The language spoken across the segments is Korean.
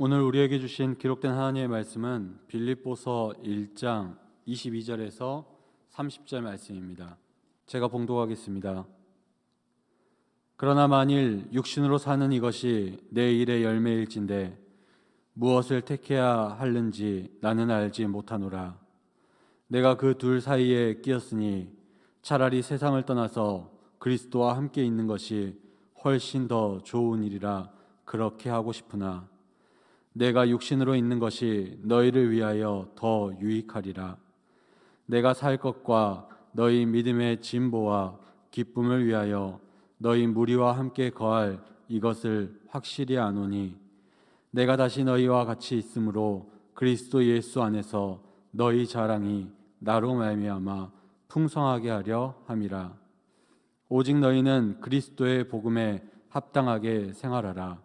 오늘 우리에게 주신 기록된 하나님의 말씀은 빌립보서 1장 22절에서 30절 말씀입니다. 제가 봉독하겠습니다. 그러나 만일 육신으로 사는 이것이 내 일의 열매일진데 무엇을 택해야 하는지 나는 알지 못하노라. 내가 그 둘 사이에 끼었으니 차라리 세상을 떠나서 그리스도와 함께 있는 것이 훨씬 더 좋은 일이라 그렇게 하고 싶으나 내가 육신으로 있는 것이 너희를 위하여 더 유익하리라. 내가 살 것과 너희 믿음의 진보와 기쁨을 위하여 너희 무리와 함께 거할 이것을 확실히 아노니 내가 다시 너희와 같이 있으므로 그리스도 예수 안에서 너희 자랑이 나로 말미암아 풍성하게 하려 함이라. 오직 너희는 그리스도의 복음에 합당하게 생활하라.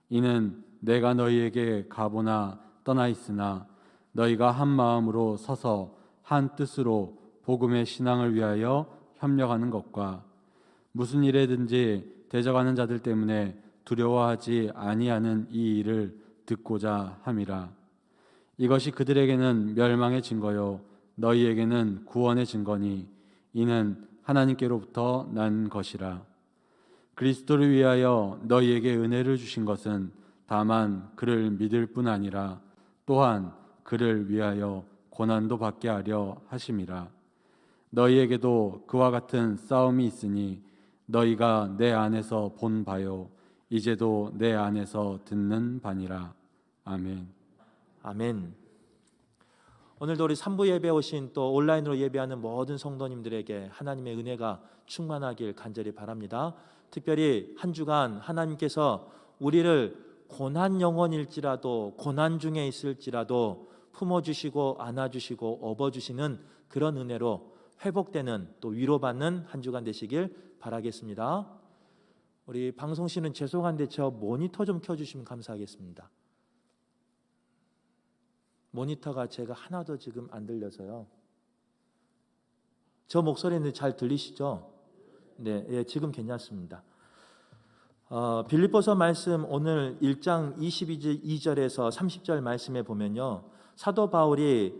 이는 내가 너희에게 가보나 떠나 있으나 너희가 한 마음으로 서서 한 뜻으로 복음의 신앙을 위하여 협력하는 것과 무슨 일에든지 대적하는 자들 때문에 두려워하지 아니하는 이 일을 듣고자 함이라. 이것이 그들에게는 멸망의 증거요 너희에게는 구원의 증거니 이는 하나님께로부터 난 것이라. 그리스도를 위하여 너희에게 은혜를 주신 것은 다만 그를 믿을 뿐 아니라 또한 그를 위하여 고난도 받게 하려 하심이라. 너희에게도 그와 같은 싸움이 있으니 너희가 내 안에서 본 바요 이제도 내 안에서 듣는 바니라. 아멘. 아멘. 오늘도 우리 3부 예배 오신 또 온라인으로 예배하는 모든 성도님들에게 하나님의 은혜가 충만하길 간절히 바랍니다. 특별히 한 주간 하나님께서 우리를 고난 영혼일지라도 고난 중에 있을지라도 품어주시고 안아주시고 업어주시는 그런 은혜로 회복되는 또 위로받는 한 주간 되시길 바라겠습니다. 우리 방송실은 죄송한데 저 모니터 좀 켜주시면 감사하겠습니다. 모니터가 제가 하나도 지금 안 들려서요. 저 목소리는 잘 들리시죠? 네, 예, 지금 괜찮습니다. 빌립보서 말씀 오늘 1장 22절에서 30절 말씀에 보면요, 사도 바울이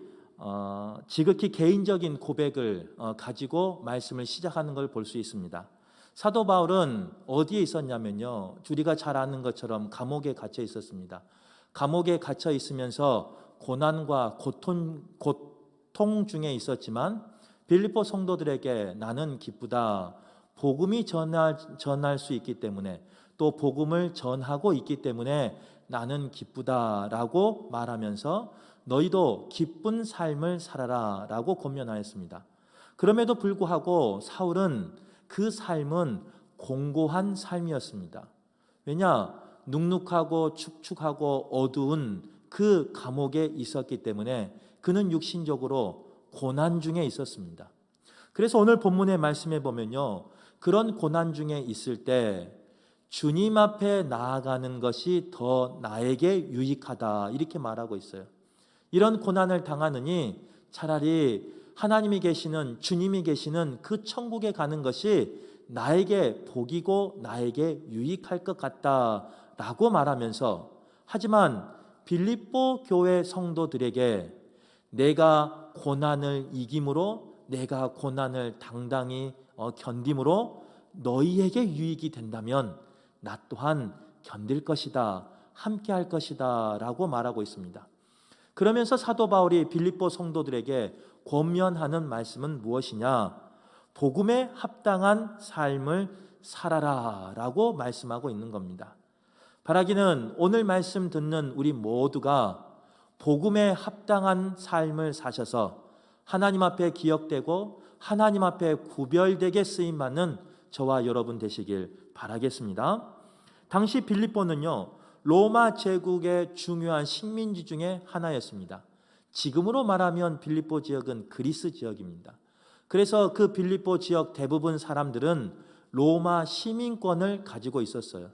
지극히 개인적인 고백을 가지고 말씀을 시작하는 걸 볼 수 있습니다. 사도 바울은 어디에 있었냐면요, 우리가 잘 아는 것처럼 감옥에 갇혀 있었습니다. 감옥에 갇혀 있으면서 고난과 고통 중에 있었지만 빌립보 성도들에게 나는 기쁘다, 복음이 전할 수 있기 때문에 또 복음을 전하고 있기 때문에 나는 기쁘다라고 말하면서 너희도 기쁜 삶을 살아라 라고 권면하였습니다. 그럼에도 불구하고 사울은 그 삶은 공고한 삶이었습니다. 왜냐? 눅눅하고 축축하고 어두운 그 감옥에 있었기 때문에 그는 육신적으로 고난 중에 있었습니다. 그래서 오늘 본문의 말씀에 보면요, 그런 고난 중에 있을 때 주님 앞에 나아가는 것이 더 나에게 유익하다 이렇게 말하고 있어요. 이런 고난을 당하느니 차라리 하나님이 계시는, 주님이 계시는 그 천국에 가는 것이 나에게 복이고 나에게 유익할 것 같다라고 말하면서, 하지만 빌립보 교회 성도들에게 내가 고난을 이김으로, 내가 고난을 당당히 견딤으로 너희에게 유익이 된다면 나 또한 견딜 것이다, 함께 할 것이다 라고 말하고 있습니다. 그러면서 사도 바울이 빌립보 성도들에게 권면하는 말씀은 무엇이냐? 복음에 합당한 삶을 살아라 라고 말씀하고 있는 겁니다. 바라기는 오늘 말씀 듣는 우리 모두가 복음에 합당한 삶을 사셔서 하나님 앞에 기억되고 하나님 앞에 구별되게 쓰임받는 저와 여러분 되시길 바라겠습니다. 당시 빌립보는요, 로마 제국의 중요한 식민지 중에 하나였습니다. 지금으로 말하면 빌립보 지역은 그리스 지역입니다. 그래서 그 빌립보 지역 대부분 사람들은 로마 시민권을 가지고 있었어요.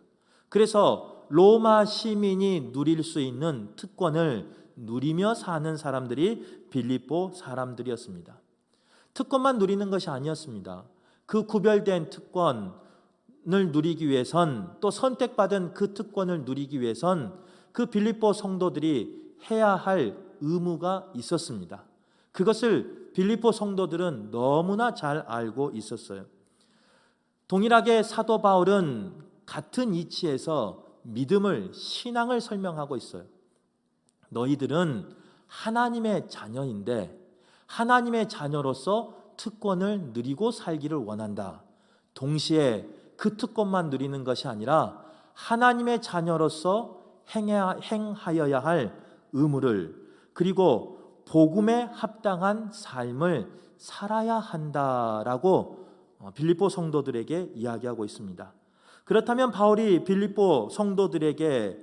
그래서 로마 시민이 누릴 수 있는 특권을 누리며 사는 사람들이 빌립보 사람들이었습니다. 특권만 누리는 것이 아니었습니다. 그 구별된 특권을 누리기 위해선, 또 선택받은 그 특권을 누리기 위해선 그 빌립보 성도들이 해야 할 의무가 있었습니다. 그것을 빌립보 성도들은 너무나 잘 알고 있었어요. 동일하게 사도 바울은 같은 이치에서 믿음을, 신앙을 설명하고 있어요. 너희들은 하나님의 자녀인데 하나님의 자녀로서 특권을 누리고 살기를 원한다. 동시에 그 특권만 누리는 것이 아니라 하나님의 자녀로서 행하여야 할 의무를, 그리고 복음에 합당한 삶을 살아야 한다라고 빌립보 성도들에게 이야기하고 있습니다. 그렇다면 바울이 빌립보 성도들에게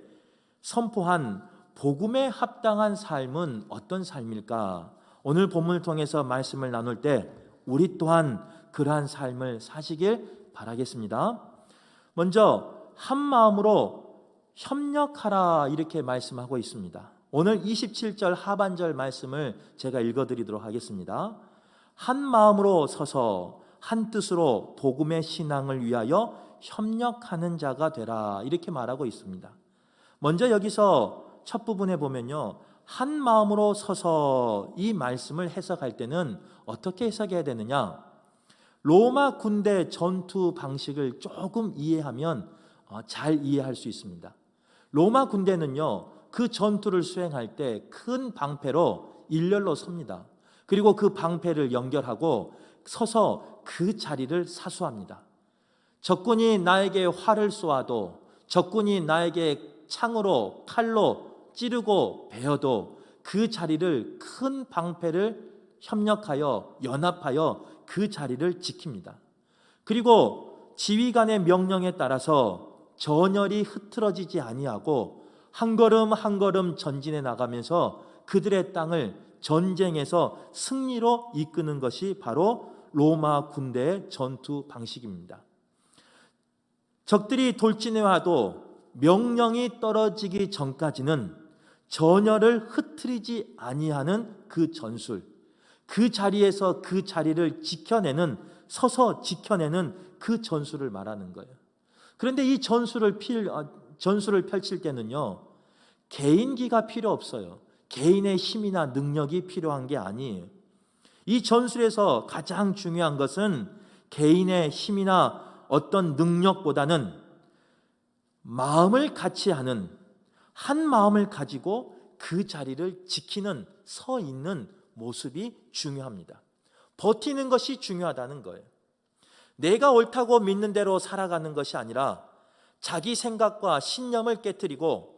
선포한 복음에 합당한 삶은 어떤 삶일까? 오늘 본문을 통해서 말씀을 나눌 때 우리 또한 그러한 삶을 사시길 바라겠습니다. 먼저 한 마음으로 협력하라 이렇게 말씀하고 있습니다. 오늘 27절 하반절 말씀을 제가 읽어드리도록 하겠습니다. 한 마음으로 서서 한 뜻으로 복음의 신앙을 위하여 협력하는 자가 되라 이렇게 말하고 있습니다. 먼저 여기서 첫 부분에 보면요, 한 마음으로 서서 이 말씀을 해석할 때는 어떻게 해석해야 되느냐? 로마 군대 전투 방식을 조금 이해하면 잘 이해할 수 있습니다. 로마 군대는요, 그 전투를 수행할 때 큰 방패로 일렬로 섭니다. 그리고 그 방패를 연결하고 서서 그 자리를 사수합니다. 적군이 나에게 활을 쏘아도, 적군이 나에게 창으로, 칼로 찌르고 베어도 그 자리를, 큰 방패를 협력하여 연합하여 그 자리를 지킵니다. 그리고 지휘관의 명령에 따라서 전열이 흐트러지지 아니하고 한 걸음 한 걸음 전진해 나가면서 그들의 땅을 전쟁에서 승리로 이끄는 것이 바로 로마 군대의 전투 방식입니다. 적들이 돌진해 와도 명령이 떨어지기 전까지는 전열을 흐트리지 아니하는 그 전술, 그 자리에서 그 자리를 지켜내는, 서서 지켜내는 그 전술을 말하는 거예요. 그런데 이 전술을 펼칠 때는요, 개인기가 필요 없어요. 개인의 힘이나 능력이 필요한 게 아니에요. 이 전술에서 가장 중요한 것은 개인의 힘이나 어떤 능력보다는 마음을 같이 하는, 한 마음을 가지고 그 자리를 지키는, 서 있는 모습이 중요합니다. 버티는 것이 중요하다는 거예요. 내가 옳다고 믿는 대로 살아가는 것이 아니라 자기 생각과 신념을 깨트리고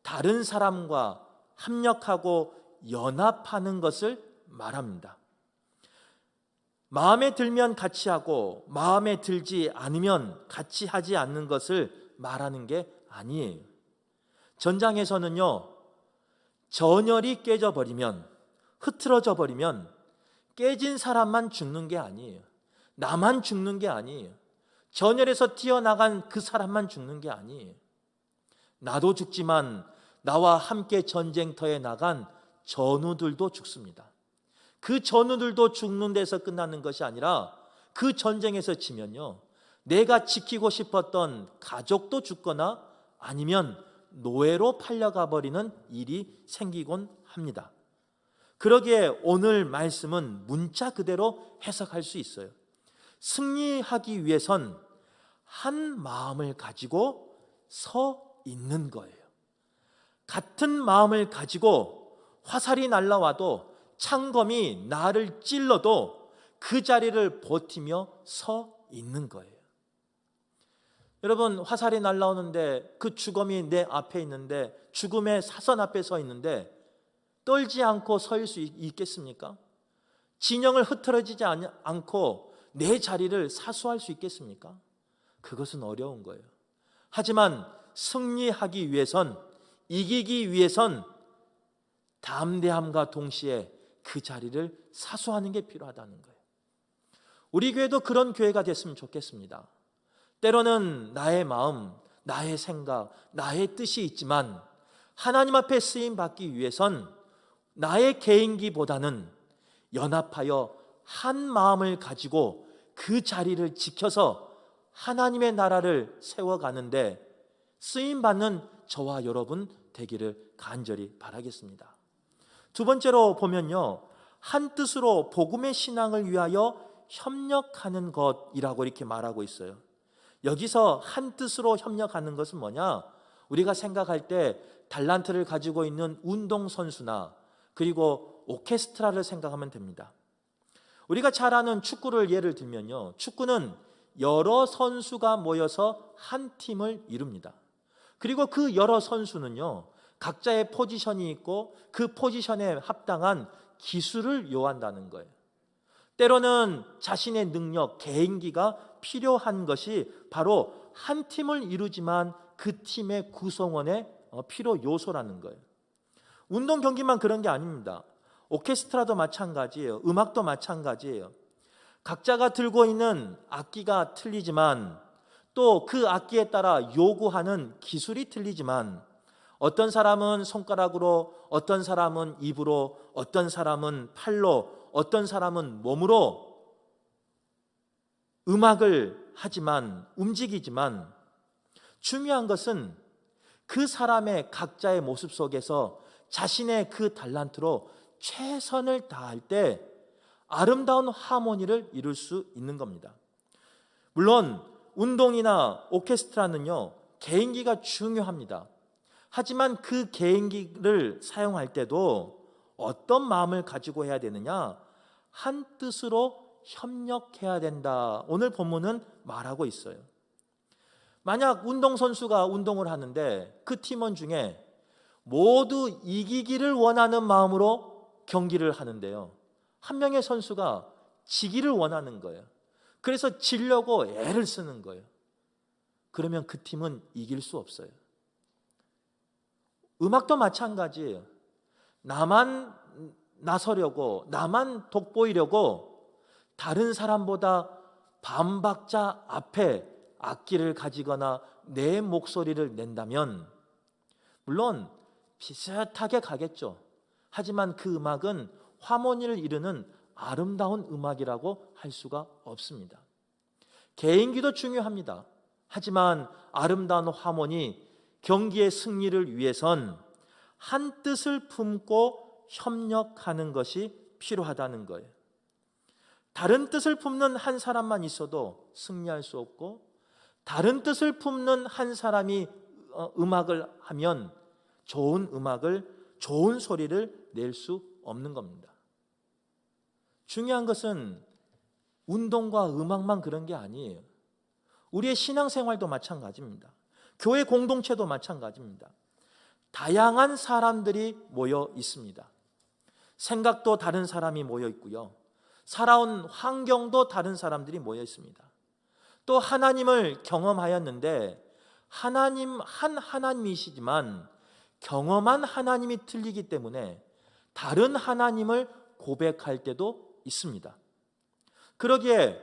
다른 사람과 합력하고 연합하는 것을 말합니다. 마음에 들면 같이 하고 마음에 들지 않으면 같이 하지 않는 것을 말하는 게 아니에요. 전장에서는요, 전열이 깨져버리면, 흐트러져 버리면 깨진 사람만 죽는 게 아니에요. 나만 죽는 게 아니에요. 전열에서 튀어나간 그 사람만 죽는 게 아니에요. 나도 죽지만 나와 함께 전쟁터에 나간 전우들도 죽습니다. 그 전우들도 죽는 데서 끝나는 것이 아니라 그 전쟁에서 지면요, 내가 지키고 싶었던 가족도 죽거나 아니면 노예로 팔려가 버리는 일이 생기곤 합니다. 그러기에 오늘 말씀은 문자 그대로 해석할 수 있어요. 승리하기 위해선 한 마음을 가지고 서 있는 거예요. 같은 마음을 가지고 화살이 날라와도, 창검이 나를 찔러도 그 자리를 버티며 서 있는 거예요. 여러분, 화살이 날라오는데 그 죽음이 내 앞에 있는데, 죽음의 사선 앞에 서 있는데 떨지 않고 설 수 있겠습니까? 진영을 흐트러지지 않고 내 자리를 사수할 수 있겠습니까? 그것은 어려운 거예요. 하지만 승리하기 위해선, 이기기 위해선 담대함과 동시에 그 자리를 사수하는 게 필요하다는 거예요. 우리 교회도 그런 교회가 됐으면 좋겠습니다. 때로는 나의 마음, 나의 생각, 나의 뜻이 있지만 하나님 앞에 쓰임 받기 위해선 나의 개인기보다는 연합하여 한 마음을 가지고 그 자리를 지켜서 하나님의 나라를 세워가는데 쓰임 받는 저와 여러분 되기를 간절히 바라겠습니다. 두 번째로 보면요, 한 뜻으로 복음의 신앙을 위하여 협력하는 것이라고 이렇게 말하고 있어요. 여기서 한 뜻으로 협력하는 것은 뭐냐? 우리가 생각할 때 달란트를 가지고 있는 운동선수나 그리고 오케스트라를 생각하면 됩니다. 우리가 잘 아는 축구를 예를 들면요, 축구는 여러 선수가 모여서 한 팀을 이룹니다. 그리고 그 여러 선수는요, 각자의 포지션이 있고 그 포지션에 합당한 기술을 요한다는 거예요. 때로는 자신의 능력, 개인기가 필요한 것이 바로 한 팀을 이루지만 그 팀의 구성원의 필요 요소라는 거예요. 운동 경기만 그런 게 아닙니다. 오케스트라도 마찬가지예요. 음악도 마찬가지예요. 각자가 들고 있는 악기가 틀리지만 또 그 악기에 따라 요구하는 기술이 틀리지만 어떤 사람은 손가락으로, 어떤 사람은 입으로, 어떤 사람은 팔로, 어떤 사람은 몸으로 음악을 하지만, 움직이지만 중요한 것은 그 사람의 각자의 모습 속에서 자신의 그 달란트로 최선을 다할 때 아름다운 하모니를 이룰 수 있는 겁니다. 물론 운동이나 오케스트라는요, 개인기가 중요합니다. 하지만 그 개인기를 사용할 때도 어떤 마음을 가지고 해야 되느냐? 한 뜻으로 협력해야 된다. 오늘 본문은 말하고 있어요. 만약 운동선수가 운동을 하는데 그 팀원 중에 모두 이기기를 원하는 마음으로 경기를 하는데요, 한 명의 선수가 지기를 원하는 거예요. 그래서 지려고 애를 쓰는 거예요. 그러면 그 팀은 이길 수 없어요. 음악도 마찬가지예요. 나만 나서려고, 나만 돋보이려고 다른 사람보다 반박자 앞에 악기를 가지거나 내 목소리를 낸다면 물론 비슷하게 가겠죠. 하지만 그 음악은 하모니를 이루는 아름다운 음악이라고 할 수가 없습니다. 개인기도 중요합니다. 하지만 아름다운 하모니, 경기의 승리를 위해선 한 뜻을 품고 협력하는 것이 필요하다는 거예요. 다른 뜻을 품는 한 사람만 있어도 승리할 수 없고, 다른 뜻을 품는 한 사람이 음악을 하면 좋은 음악을, 좋은 소리를 낼 수 없는 겁니다. 중요한 것은 운동과 음악만 그런 게 아니에요. 우리의 신앙생활도 마찬가지입니다. 교회 공동체도 마찬가지입니다. 다양한 사람들이 모여 있습니다. 생각도 다른 사람이 모여 있고요, 살아온 환경도 다른 사람들이 모여 있습니다. 또 하나님을 경험하였는데 하나님이시지만 경험한 하나님이 틀리기 때문에 다른 하나님을 고백할 때도 있습니다. 그러기에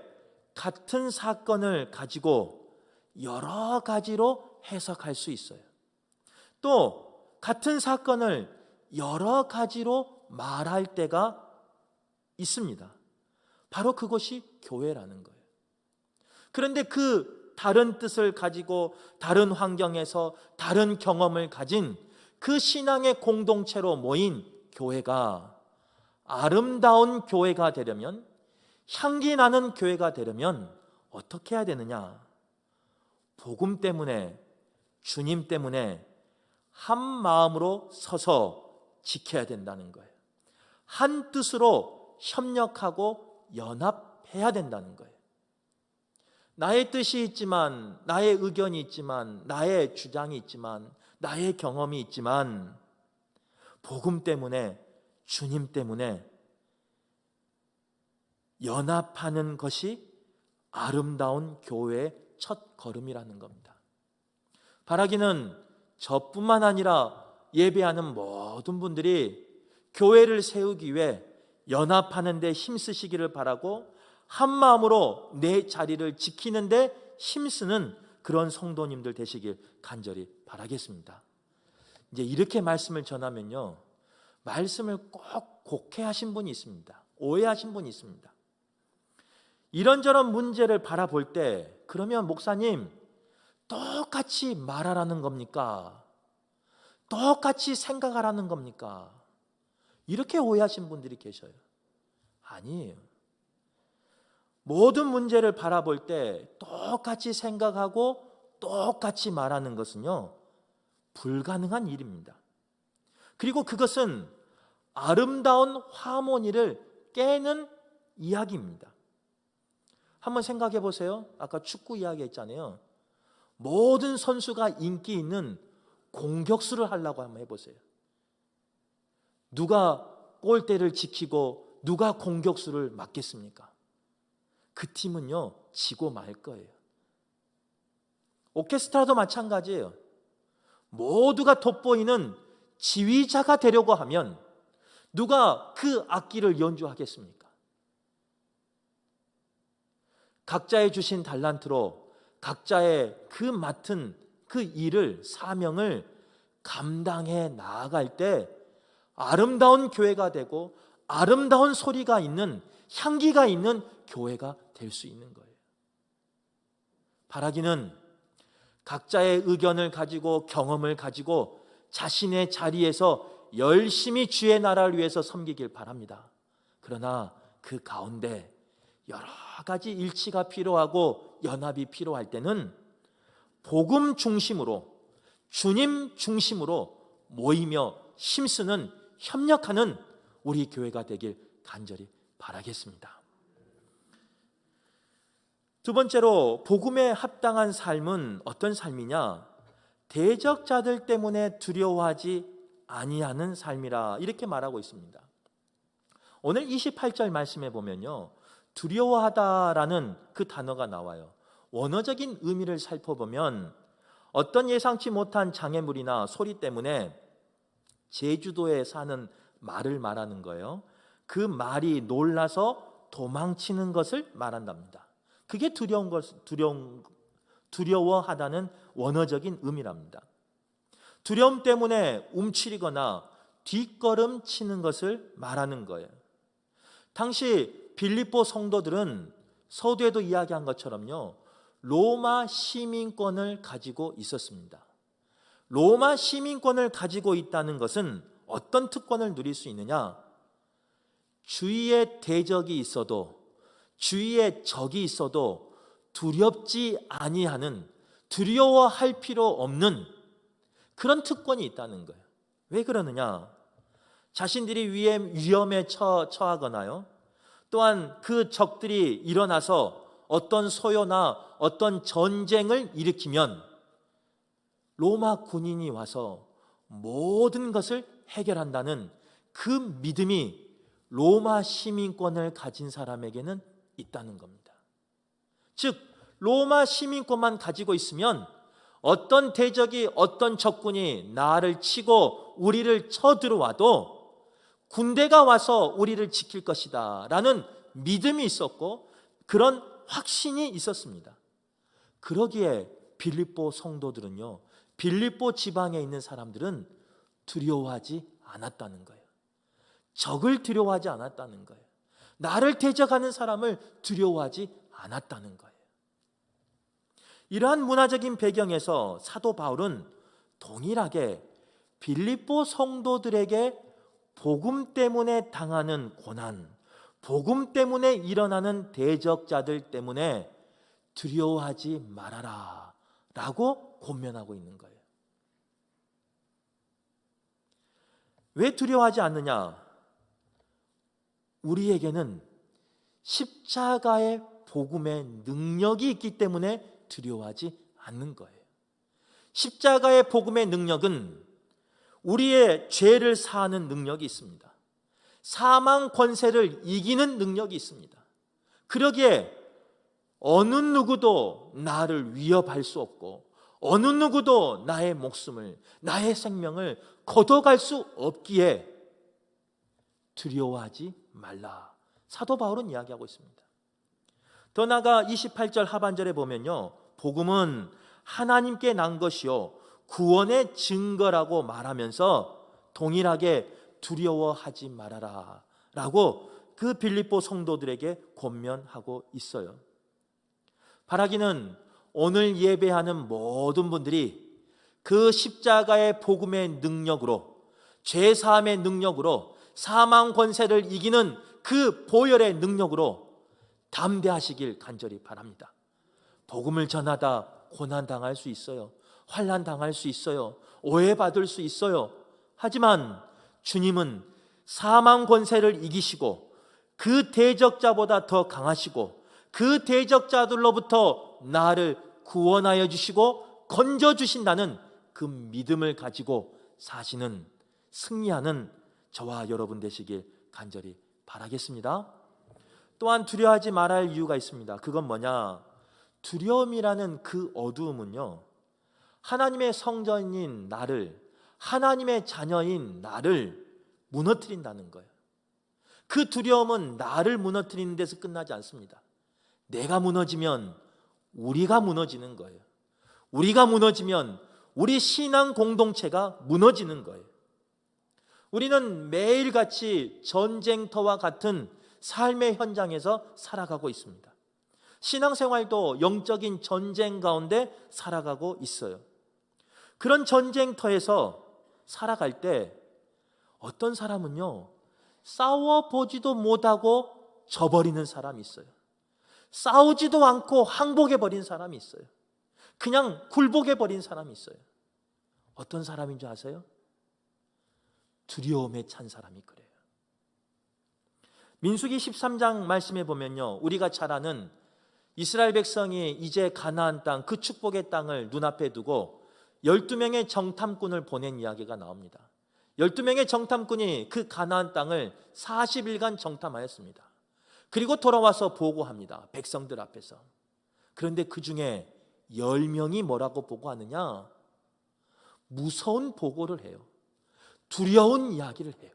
같은 사건을 가지고 여러 가지로 해석할 수 있어요. 또 같은 사건을 여러 가지로 말할 때가 있습니다. 바로 그것이 교회라는 거예요. 그런데 그 다른 뜻을 가지고 다른 환경에서 다른 경험을 가진 그 신앙의 공동체로 모인 교회가 아름다운 교회가 되려면, 향기 나는 교회가 되려면 어떻게 해야 되느냐? 복음 때문에, 주님 때문에 한 마음으로 서서 지켜야 된다는 거예요. 한 뜻으로 협력하고 연합해야 된다는 거예요. 나의 뜻이 있지만, 나의 의견이 있지만, 나의 주장이 있지만, 나의 경험이 있지만 복음 때문에, 주님 때문에 연합하는 것이 아름다운 교회의 첫 걸음이라는 겁니다. 바라기는 저뿐만 아니라 예배하는 모든 분들이 교회를 세우기 위해 연합하는 데 힘쓰시기를 바라고, 한 마음으로 내 자리를 지키는 데 힘쓰는 그런 성도님들 되시길 간절히 바라겠습니다. 이제 이렇게 말씀을 전하면요, 말씀을 꼭 곡해하신 분이 있습니다. 오해하신 분이 있습니다. 이런저런 문제를 바라볼 때, 그러면 목사님 똑같이 말하라는 겁니까? 똑같이 생각하라는 겁니까? 이렇게 오해하신 분들이 계셔요. 아니에요. 모든 문제를 바라볼 때 똑같이 생각하고 똑같이 말하는 것은요, 불가능한 일입니다. 그리고 그것은 아름다운 화모니를 깨는 이야기입니다. 한번 생각해 보세요. 아까 축구 이야기 했잖아요. 모든 선수가 인기 있는 공격수를 하려고 한번 해보세요. 누가 골대를 지키고 누가 공격수를 맡겠습니까? 그 팀은요, 지고 말 거예요. 오케스트라도 마찬가지예요. 모두가 돋보이는 지휘자가 되려고 하면 누가 그 악기를 연주하겠습니까? 각자의 주신 달란트로 각자의 그 맡은 그 일을, 사명을 감당해 나아갈 때 아름다운 교회가 되고 아름다운 소리가 있는, 향기가 있는 교회가 될 수 있는 거예요. 바라기는 각자의 의견을 가지고 경험을 가지고 자신의 자리에서 열심히 주의 나라를 위해서 섬기길 바랍니다. 그러나 그 가운데 여러 가지 일치가 필요하고 연합이 필요할 때는 복음 중심으로, 주님 중심으로 모이며 힘쓰는, 협력하는 우리 교회가 되길 간절히 바라겠습니다. 두 번째로 복음에 합당한 삶은 어떤 삶이냐? 대적자들 때문에 두려워하지 아니하는 삶이라, 이렇게 말하고 있습니다. 오늘 28절 말씀에 보면요, 두려워하다라는 그 단어가 나와요. 원어적인 의미를 살펴보면 어떤 예상치 못한 장애물이나 소리 때문에 제주도에 사는 말을 말하는 거예요. 그 말이 놀라서 도망치는 것을 말한답니다. 그게 두려워하다는 원어적인 의미랍니다. 두려움 때문에 움츠리거나 뒷걸음 치는 것을 말하는 거예요. 당시 빌립보 성도들은 서두에도 이야기한 것처럼요, 로마 시민권을 가지고 있었습니다. 로마 시민권을 가지고 있다는 것은 어떤 특권을 누릴 수 있느냐? 주위에 대적이 있어도, 주위에 적이 있어도 두렵지 아니하는, 두려워할 필요 없는 그런 특권이 있다는 거예요. 왜 그러느냐? 자신들이 위험에 처하거나요, 또한 그 적들이 일어나서 어떤 소요나 어떤 전쟁을 일으키면 로마 군인이 와서 모든 것을 해결한다는 그 믿음이 로마 시민권을 가진 사람에게는 있다는 겁니다. 즉, 로마 시민권만 가지고 있으면 어떤 대적이, 어떤 적군이 나를 치고 우리를 쳐들어와도 군대가 와서 우리를 지킬 것이다 라는 믿음이 있었고, 그런 확신이 있었습니다. 그러기에 빌립보 성도들은요, 빌립보 지방에 있는 사람들은 두려워하지 않았다는 거예요. 적을 두려워하지 않았다는 거예요. 나를 대적하는 사람을 두려워하지 않았다는 거예요. 이러한 문화적인 배경에서 사도 바울은 동일하게 빌립보 성도들에게 복음 때문에 당하는 고난, 복음 때문에 일어나는 대적자들 때문에 두려워하지 말아라 라고 권면하고 있는 거예요. 왜 두려워하지 않느냐? 우리에게는 십자가의 복음의 능력이 있기 때문에 두려워하지 않는 거예요. 십자가의 복음의 능력은 우리의 죄를 사하는 능력이 있습니다. 사망 권세를 이기는 능력이 있습니다. 그러기에 어느 누구도 나를 위협할 수 없고, 어느 누구도 나의 목숨을, 나의 생명을 걷어갈 수 없기에 두려워하지 말라, 사도 바울은 이야기하고 있습니다. 더 나아가 28절 하반절에 보면요, 복음은 하나님께 난 것이요 구원의 증거라고 말하면서 동일하게 두려워하지 말아라 라고 그 빌립보 성도들에게 권면하고 있어요. 바라기는 오늘 예배하는 모든 분들이 그 십자가의 복음의 능력으로, 죄 사함의 능력으로, 사망 권세를 이기는 그 보혈의 능력으로 담대하시길 간절히 바랍니다. 복음을 전하다 고난 당할 수 있어요. 환난 당할 수 있어요. 오해받을 수 있어요. 하지만 주님은 사망 권세를 이기시고 그 대적자보다 더 강하시고 그 대적자들로부터 나를 구원하여 주시고 건져 주신다는 그 믿음을 가지고 사시는, 승리하는 저와 여러분 되시길 간절히 바라겠습니다. 또한 두려워하지 말아야 할 이유가 있습니다. 그건 뭐냐? 두려움이라는 그 어두움은요, 하나님의 성전인 나를, 하나님의 자녀인 나를 무너뜨린다는 거예요. 그 두려움은 나를 무너뜨리는 데서 끝나지 않습니다. 내가 무너지면 우리가 무너지는 거예요. 우리가 무너지면 우리 신앙 공동체가 무너지는 거예요. 우리는 매일같이 전쟁터와 같은 삶의 현장에서 살아가고 있습니다. 신앙생활도 영적인 전쟁 가운데 살아가고 있어요. 그런 전쟁터에서 살아갈 때 어떤 사람은요, 싸워보지도 못하고 져버리는 사람이 있어요. 싸우지도 않고 항복해버린 사람이 있어요. 그냥 굴복해버린 사람이 있어요. 어떤 사람인 줄 아세요? 두려움에 찬 사람이 그래요. 민수기 13장 말씀에 보면요, 우리가 잘 아는 이스라엘 백성이 이제 가나안 땅, 그 축복의 땅을 눈앞에 두고 12명의 정탐꾼을 보낸 이야기가 나옵니다. 12명의 정탐꾼이 그 가나안 땅을 40일간 정탐하였습니다. 그리고 돌아와서 보고합니다. 백성들 앞에서. 그런데 그 중에 10명이 뭐라고 보고하느냐? 무서운 보고를 해요. 두려운 이야기를 해요.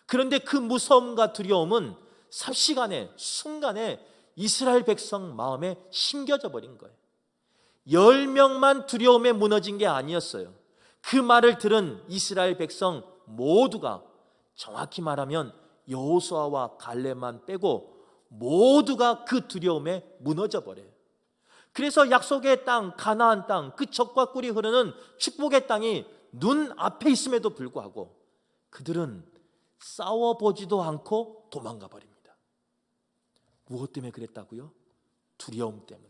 그런데 그 무서움과 두려움은 삽시간에, 순간에 이스라엘 백성 마음에 심겨져 버린 거예요. 10명만 두려움에 무너진 게 아니었어요. 그 말을 들은 이스라엘 백성 모두가, 정확히 말하면 여호수아와 갈렙만 빼고 모두가 그 두려움에 무너져 버려요. 그래서 약속의 땅, 가나안 땅, 그 젖과 꿀이 흐르는 축복의 땅이 눈앞에 있음에도 불구하고 그들은 싸워보지도 않고 도망가 버립니다. 무엇 때문에 그랬다고요? 두려움 때문에.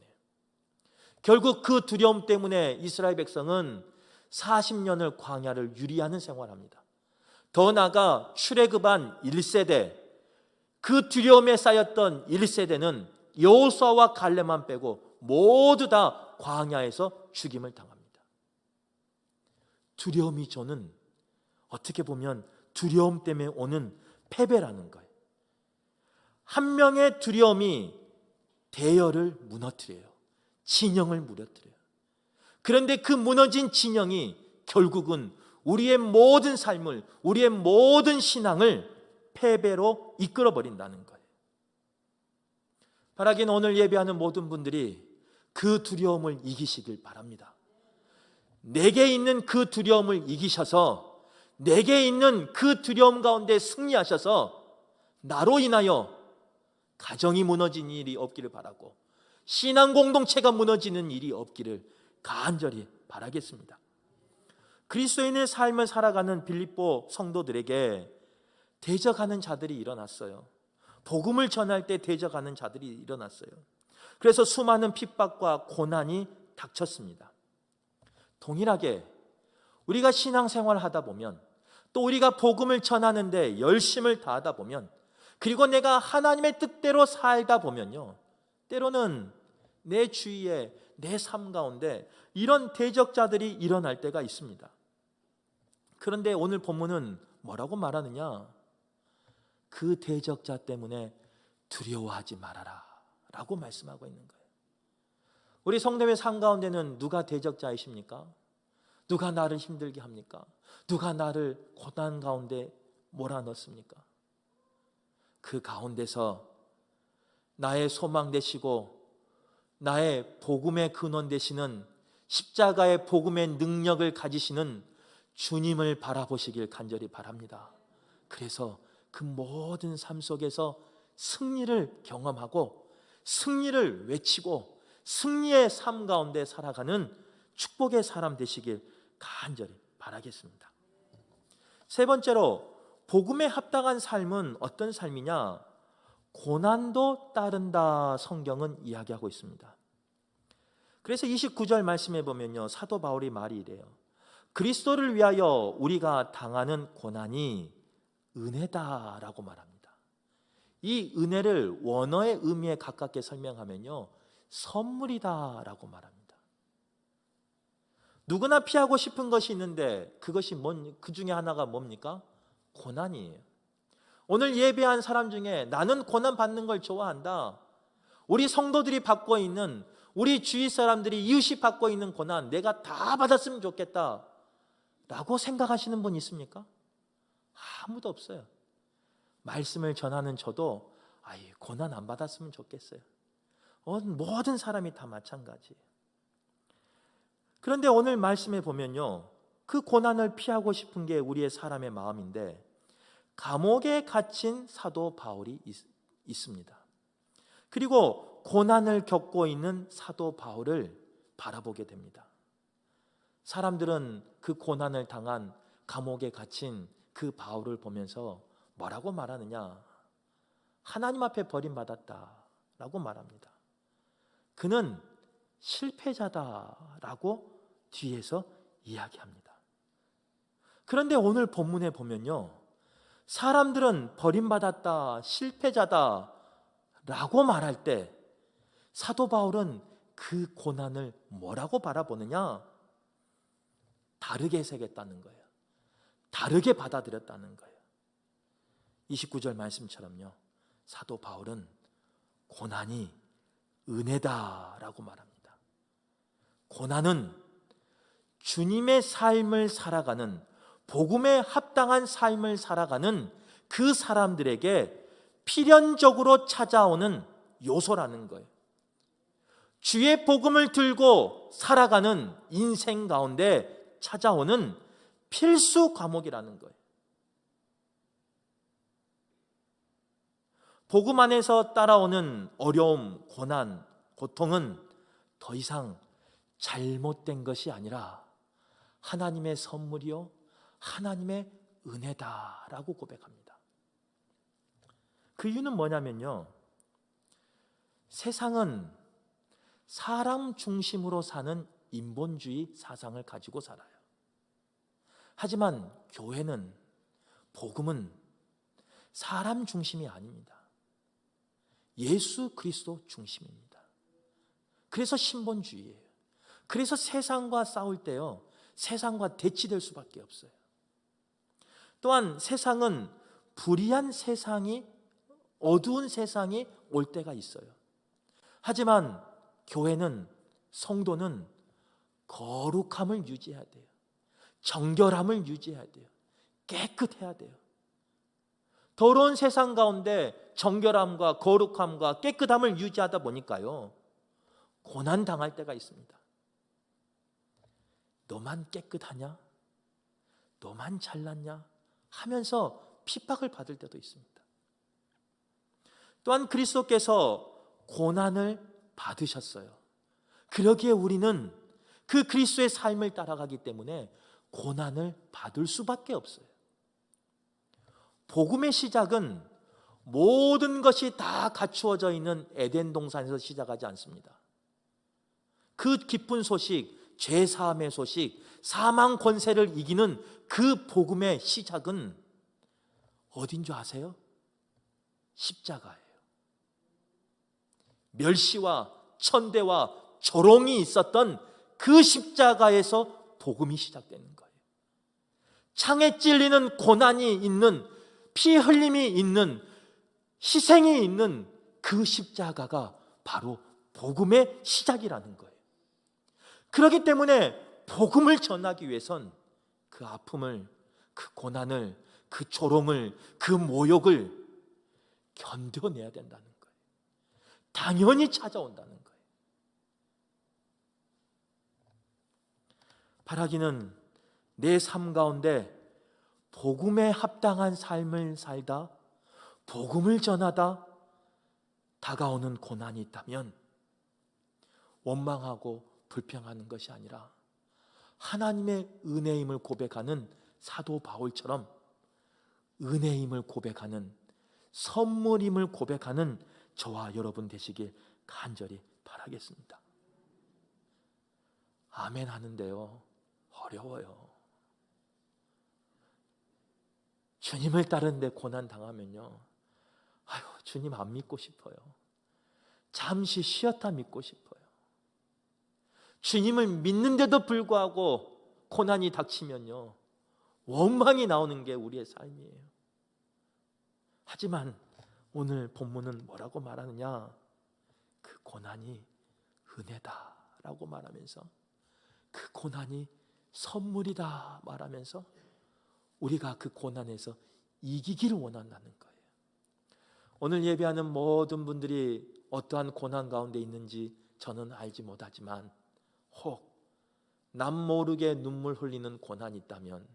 결국 그 두려움 때문에 이스라엘 백성은 40년을 광야를 유리하는 생활합니다. 더 나아가 출애굽한 1세대, 그 두려움에 쌓였던 1세대는 여호수아와 갈렙만 빼고 모두 다 광야에서 죽임을 당합니다. 두려움이 저는 어떻게 보면 두려움 때문에 오는 패배라는 거예요. 한 명의 두려움이 대열을 무너뜨려요. 진영을 무너뜨려요. 그런데 그 무너진 진영이 결국은 우리의 모든 삶을, 우리의 모든 신앙을 패배로 이끌어버린다는 거예요. 바라기는 오늘 예배하는 모든 분들이 그 두려움을 이기시길 바랍니다. 내게 있는 그 두려움을 이기셔서, 내게 있는 그 두려움 가운데 승리하셔서 나로 인하여 가정이 무너진 일이 없기를 바라고 신앙 공동체가 무너지는 일이 없기를 간절히 바라겠습니다. 그리스도인의 삶을 살아가는 빌립보 성도들에게 대적하는 자들이 일어났어요. 복음을 전할 때 대적하는 자들이 일어났어요. 그래서 수많은 핍박과 고난이 닥쳤습니다. 동일하게 우리가 신앙생활을 하다 보면, 또 우리가 복음을 전하는데 열심을 다하다 보면, 그리고 내가 하나님의 뜻대로 살다 보면요, 때로는 내 주위에, 내 삶 가운데 이런 대적자들이 일어날 때가 있습니다. 그런데 오늘 본문은 뭐라고 말하느냐? 그 대적자 때문에 두려워하지 말아라 라고 말씀하고 있는 거예요. 우리 성도의 삶 가운데는 누가 대적자이십니까? 누가 나를 힘들게 합니까? 누가 나를 고난 가운데 몰아넣습니까? 그 가운데서 나의 소망 되시고 나의 복음의 근원 되시는, 십자가의 복음의 능력을 가지시는 주님을 바라보시길 간절히 바랍니다. 그래서 그 모든 삶 속에서 승리를 경험하고 승리를 외치고 승리의 삶 가운데 살아가는 축복의 사람 되시길 간절히 바라겠습니다. 세 번째로 복음에 합당한 삶은 어떤 삶이냐? 고난도 따른다 성경은 이야기하고 있습니다. 그래서 29절 말씀해 보면요, 사도 바울이 말이 이래요. 그리스도를 위하여 우리가 당하는 고난이 은혜다라고 말합니다. 이 은혜를 원어의 의미에 가깝게 설명하면요, 선물이다라고 말합니다. 누구나 피하고 싶은 것이 있는데 그것이 그 중에 하나가 뭡니까? 고난이에요. 오늘 예배한 사람 중에 나는 고난 받는 걸 좋아한다, 우리 성도들이 받고 있는, 우리 주위 사람들이 이웃이 받고 있는 고난 내가 다 받았으면 좋겠다 라고 생각하시는 분 있습니까? 아무도 없어요. 말씀을 전하는 저도 고난 안 받았으면 좋겠어요. 모든 사람이 다 마찬가지예요. 그런데 오늘 말씀에 보면요, 그 고난을 피하고 싶은 게 우리의 사람의 마음인데 감옥에 갇힌 사도 바울이 있습니다. 그리고 고난을 겪고 있는 사도 바울을 바라보게 됩니다. 사람들은 그 고난을 당한 감옥에 갇힌 그 바울을 보면서 뭐라고 말하느냐? 하나님 앞에 버림받았다라고 말합니다. 그는 실패자다라고 뒤에서 이야기합니다. 그런데 오늘 본문에 보면요, 사람들은 버림받았다, 실패자다 라고 말할 때 사도 바울은 그 고난을 뭐라고 바라보느냐? 다르게 새겼다는 거예요. 다르게 받아들였다는 거예요. 29절 말씀처럼요, 사도 바울은 고난이 은혜다라고 말합니다. 고난은 주님의 삶을 살아가는, 복음에 합당한 삶을 살아가는 그 사람들에게 필연적으로 찾아오는 요소라는 거예요. 주의 복음을 들고 살아가는 인생 가운데 찾아오는 필수 과목이라는 거예요. 복음 안에서 따라오는 어려움, 고난, 고통은 더 이상 잘못된 것이 아니라 하나님의 선물이요, 하나님의 은혜다라고 고백합니다. 그 이유는 뭐냐면요, 세상은 사람 중심으로 사는 인본주의 사상을 가지고 살아요. 하지만 교회는, 복음은 사람 중심이 아닙니다. 예수 그리스도 중심입니다. 그래서 신본주의예요. 그래서 세상과 싸울 때요, 세상과 대치될 수밖에 없어요. 또한 세상은 불의한 세상이, 어두운 세상이 올 때가 있어요. 하지만 교회는, 성도는 거룩함을 유지해야 돼요. 정결함을 유지해야 돼요. 깨끗해야 돼요. 더러운 세상 가운데 정결함과 거룩함과 깨끗함을 유지하다 보니까요, 고난 당할 때가 있습니다. 너만 깨끗하냐? 너만 잘났냐? 하면서 핍박을 받을 때도 있습니다. 또한 그리스도께서 고난을 받으셨어요. 그러기에 우리는 그 그리스도의 삶을 따라가기 때문에 고난을 받을 수밖에 없어요. 복음의 시작은 모든 것이 다 갖추어져 있는 에덴 동산에서 시작하지 않습니다. 그 기쁜 소식, 죄 사함의 소식, 사망 권세를 이기는 그 복음의 시작은 어딘 줄 아세요? 십자가예요. 멸시와 천대와 조롱이 있었던 그 십자가에서 복음이 시작되는 거예요. 창에 찔리는 고난이 있는, 피 흘림이 있는, 희생이 있는 그 십자가가 바로 복음의 시작이라는 거예요. 그렇기 때문에 복음을 전하기 위해선 그 아픔을, 그 고난을, 그 조롱을, 그 모욕을 견뎌내야 된다는 거예요. 당연히 찾아온다는 거예요. 바라기는 내 삶 가운데 복음에 합당한 삶을 살다, 복음을 전하다 다가오는 고난이 있다면 원망하고 불평하는 것이 아니라 하나님의 은혜임을 고백하는 사도 바울처럼 은혜임을 고백하는, 선물임을 고백하는 저와 여러분 되시길 간절히 바라겠습니다. 아멘 하는데요, 어려워요. 주님을 따르는데 고난 당하면요, 아유, 주님 안 믿고 싶어요. 잠시 쉬었다 믿고 싶어요. 주님을 믿는데도 불구하고 고난이 닥치면요, 원망이 나오는 게 우리의 삶이에요. 하지만 오늘 본문은 뭐라고 말하느냐? 그 고난이 은혜다라고 말하면서, 그 고난이 선물이다 말하면서 우리가 그 고난에서 이기기를 원한다는 거예요. 오늘 예배하는 모든 분들이 어떠한 고난 가운데 있는지 저는 알지 못하지만, 혹 남 모르게 눈물 흘리는 고난이 있다면,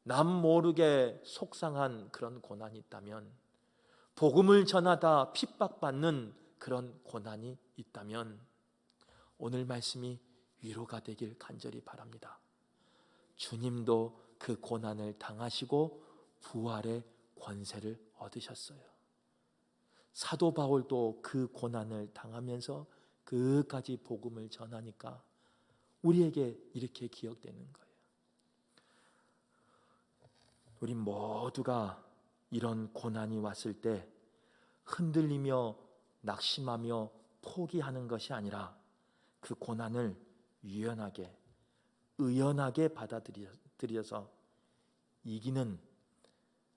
남 모르게 속상한 그런 고난이 있다면, 복음을 전하다 핍박받는 그런 고난이 있다면 오늘 말씀이 위로가 되길 간절히 바랍니다. 주님도 그 고난을 당하시고 부활의 권세를 얻으셨어요. 사도 바울도 그 고난을 당하면서 끝까지 복음을 전하니까 우리에게 이렇게 기억되는 거예요. 우리 모두가 이런 고난이 왔을 때 흔들리며 낙심하며 포기하는 것이 아니라 그 고난을 유연하게, 의연하게 받아들여서 이기는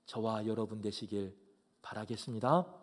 저와 여러분 되시길 바라겠습니다.